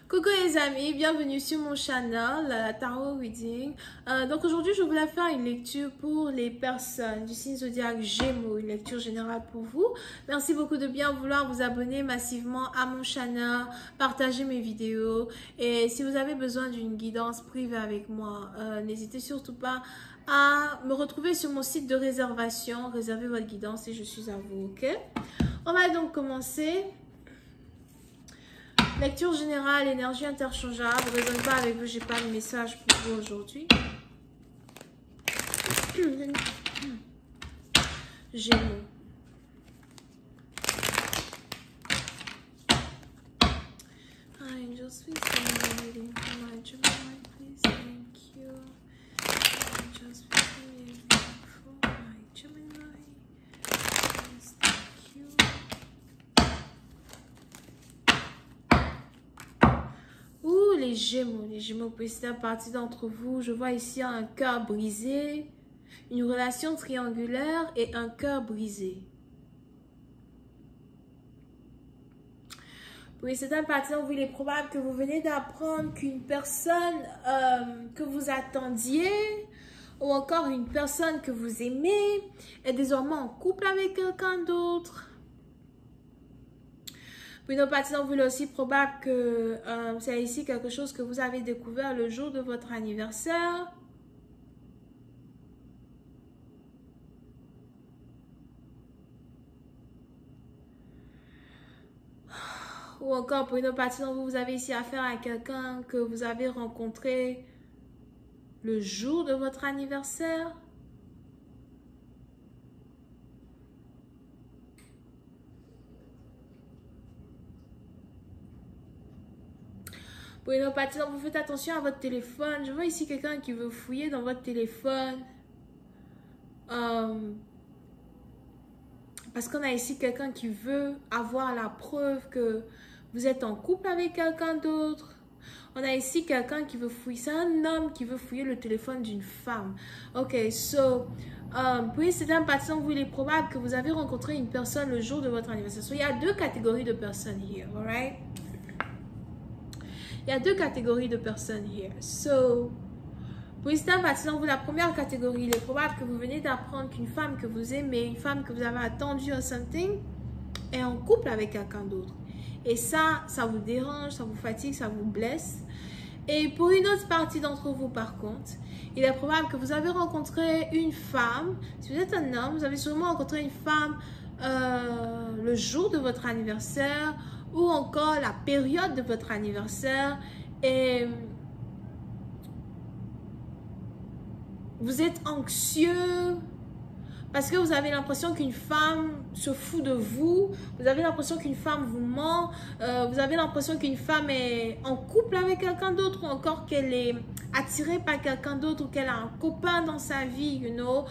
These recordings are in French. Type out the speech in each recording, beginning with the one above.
Coucou les amis, bienvenue sur mon channel, la Tarot Reading. Donc aujourd'hui, je voulais faire une lecture pour les personnes du signe zodiaque Gémeaux, une lecture générale pour vous. Merci beaucoup de bien vouloir vous abonner massivement à mon channel, partager mes vidéos. Et si vous avez besoin d'une guidance privée avec moi, n'hésitez surtout pas à me retrouver sur mon site de réservation. Réservez votre guidance et je suis à vous, ok? On va donc commencer. Lecture générale, énergie interchangeable. Ne raisonne pas avec vous, j'ai pas de message pour vous aujourd'hui. Gémeaux. Angels, please send me reading for my Gemini, please. Thank you. Angels, please send me reading for my Gemini. Please, thank you. Ouh, les Gémeaux, c'est une partie d'entre vous. Je vois ici un cœur brisé, une relation triangulaire et un cœur brisé. Oui, c'est un parti d'entre vous. Il est probable que vous venez d'apprendre qu'une personne que vous attendiez ou encore une personne que vous aimez est désormais en couple avec quelqu'un d'autre. Pour une autre partie d'entre vous, il est aussi probable que c'est ici quelque chose que vous avez découvert le jour de votre anniversaire. Ou encore, pour une autre partie d'entre vous, vous avez ici affaire à quelqu'un que vous avez rencontré le jour de votre anniversaire. Pour une autre partie, vous faites attention à votre téléphone. Je vois ici quelqu'un qui veut fouiller dans votre téléphone. Parce qu'on a ici quelqu'un qui veut avoir la preuve que vous êtes en couple avec quelqu'un d'autre. On a ici quelqu'un qui veut fouiller. C'est un homme qui veut fouiller le téléphone d'une femme. Ok, so, puis c'est un patient où il est probable que vous avez rencontré une personne le jour de votre anniversaire. So, il y a deux catégories de personnes here, alright? Il y a deux catégories de personnes here. So, pour l'instant, maintenant, vous, la première catégorie, il est probable que vous venez d'apprendre qu'une femme que vous aimez, une femme que vous avez attendue ou something, est en couple avec quelqu'un d'autre. Et ça vous dérange, ça vous fatigue, ça vous blesse. Et pour une autre partie d'entre vous, par contre, il est probable que vous avez rencontré une femme. Si vous êtes un homme, vous avez sûrement rencontré une femme le jour de votre anniversaire ou encore la période de votre anniversaire et vous êtes anxieux parce que vous avez l'impression qu'une femme se fout de vous, vous avez l'impression qu'une femme vous ment, vous avez l'impression qu'une femme est en couple avec quelqu'un d'autre ou encore qu'elle est attirée par quelqu'un d'autre ou qu'elle a un copain dans sa vie, you know.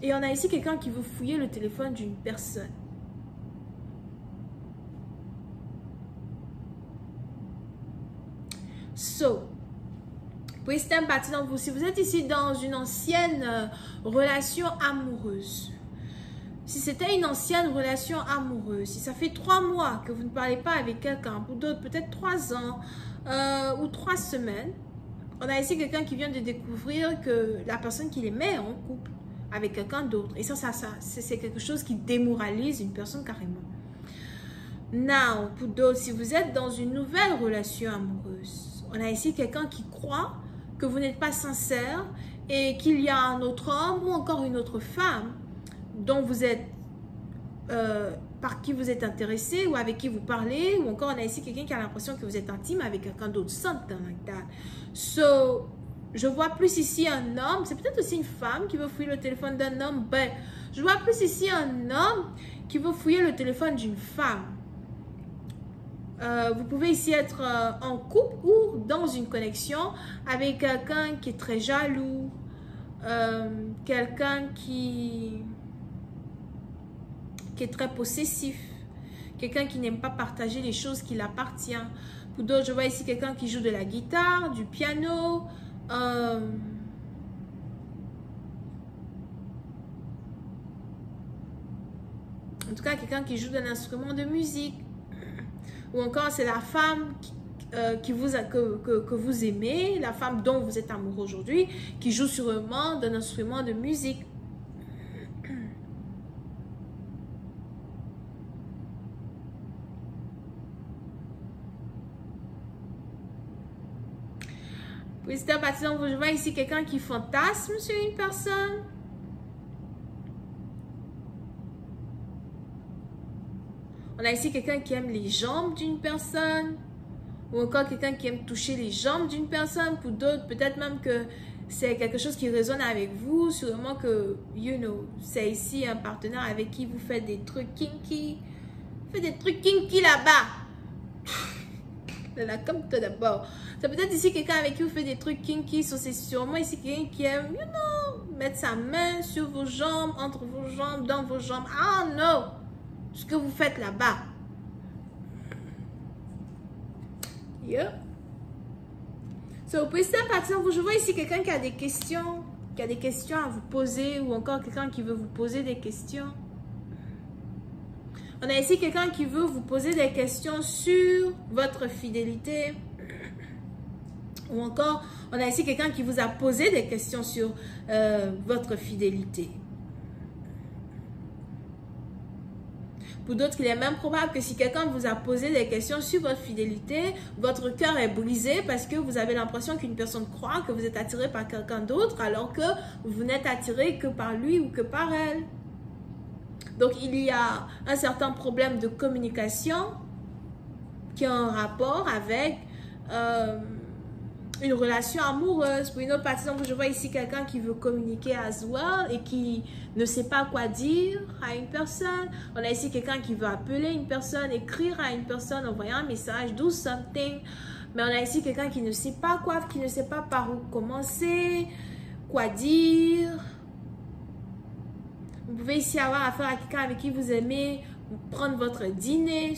Et on a ici quelqu'un qui veut fouiller le téléphone d'une personne. So, pour certaines parties d'entre vous, si vous êtes ici dans une ancienne relation amoureuse, si c'était une ancienne relation amoureuse, si ça fait 3 mois que vous ne parlez pas avec quelqu'un, pour d'autres peut-être 3 ans ou 3 semaines, on a ici quelqu'un qui vient de découvrir que la personne qu'il aimait est en couple avec quelqu'un d'autre. Et ça c'est quelque chose qui démoralise une personne carrément. Now, pour d'autres, si vous êtes dans une nouvelle relation amoureuse, on a ici quelqu'un qui croit que vous n'êtes pas sincère et qu'il y a un autre homme ou encore une autre femme dont vous êtes, par qui vous êtes intéressé ou avec qui vous parlez, ou encore on a ici quelqu'un qui a l'impression que vous êtes intime avec quelqu'un d'autre, something like that. So, je vois plus ici un homme, c'est peut-être aussi une femme qui veut fouiller le téléphone d'un homme, mais je vois plus ici un homme qui veut fouiller le téléphone d'une femme. Vous pouvez ici être en couple ou dans une connexion avec quelqu'un qui est très jaloux, quelqu'un qui est très possessif, quelqu'un qui n'aime pas partager les choses qui l'appartiennent. Pour d'autres, je vois ici quelqu'un qui joue de la guitare, du piano, en tout cas quelqu'un qui joue d'un instrument de musique. Ou encore, c'est la femme que vous aimez, la femme dont vous êtes amoureux aujourd'hui, qui joue sûrement d'un instrument de musique. Wisdom, par exemple, je vois ici quelqu'un qui fantasme sur une personne. On a ici quelqu'un qui aime les jambes d'une personne. Ou encore quelqu'un qui aime toucher les jambes d'une personne. Pour d'autres, peut-être même que c'est quelque chose qui résonne avec vous. Sûrement que, c'est ici un partenaire avec qui vous faites des trucs kinky. Vous faites des trucs kinky là-bas. Là, comme toi d'abord. C'est peut-être ici quelqu'un avec qui vous faites des trucs kinky. C'est sûrement ici quelqu'un qui aime, mettre sa main sur vos jambes, entre vos jambes, dans vos jambes. I don't know ce que vous faites là-bas. Yeah. So, pour ça, par exemple, je vois ici quelqu'un qui a des questions, à vous poser, ou encore quelqu'un qui veut vous poser des questions. On a ici quelqu'un qui veut vous poser des questions sur votre fidélité. Ou encore, on a ici quelqu'un qui vous a posé des questions sur votre fidélité. Pour d'autres, il est même probable que si quelqu'un vous a posé des questions sur votre fidélité, votre cœur est brisé parce que vous avez l'impression qu'une personne croit que vous êtes attiré par quelqu'un d'autre alors que vous n'êtes attiré que par lui ou que par elle. Donc, il y a un certain problème de communication qui a un rapport avec une relation amoureuse. Pour une autre partie, donc, je vois ici quelqu'un qui veut communiquer as well et qui ne sait pas quoi dire à une personne. On a ici quelqu'un qui veut appeler une personne, écrire à une personne, envoyer un message, do something. Mais on a ici quelqu'un qui ne sait pas quoi, qui ne sait pas par où commencer, quoi dire. Vous pouvez ici avoir affaire à quelqu'un avec qui vous aimez prendre votre dîner.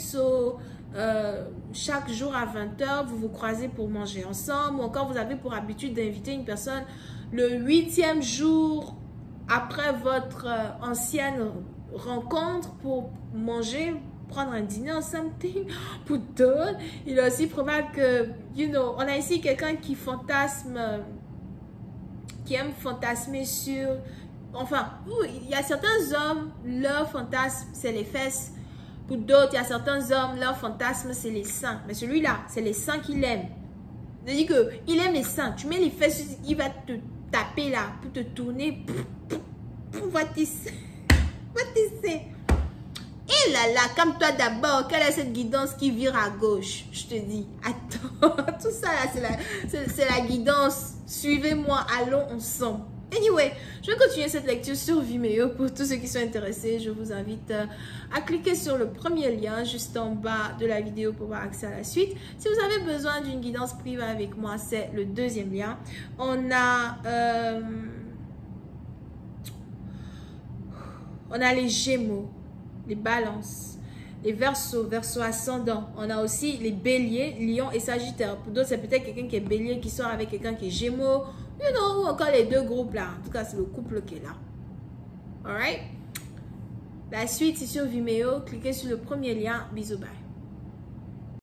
Chaque jour à 20h, vous vous croisez pour manger ensemble. Ou encore, vous avez pour habitude d'inviter une personne le 8e jour après votre ancienne rencontre pour manger, prendre un dîner ensemble. Pour d'autres, il est aussi probable que, on a ici quelqu'un qui fantasme, qui aime fantasmer sur... Enfin, il y a certains hommes, leur fantasme, c'est les fesses. Pour d'autres, il y a certains hommes, leur fantasme, c'est les seins. Mais celui-là, c'est les seins qu'il aime. C'est-à-dire qu'il aime les seins. Tu mets les fesses, il va te taper là, pour te tourner. What is it? Et là là, comme toi d'abord, quelle est cette guidance qui vire à gauche? Je te dis, attends, tout ça là, c'est la guidance. Suivez-moi, allons ensemble. Anyway, je vais continuer cette lecture sur Vimeo. Pour tous ceux qui sont intéressés, je vous invite à cliquer sur le premier lien juste en bas de la vidéo pour avoir accès à la suite. Si vous avez besoin d'une guidance privée avec moi, c'est le deuxième lien. On a les Gémeaux, les Balances, les Verseaux, Verseau ascendant. On a aussi les Béliers, Lion et Sagittaire. Pour d'autres, c'est peut-être quelqu'un qui est Bélier qui sort avec quelqu'un qui est Gémeaux. Ou encore les deux groupes là. En tout cas, c'est le couple qui est là. Alright? La suite, c'est sur Vimeo. Cliquez sur le premier lien. Bisous, bye.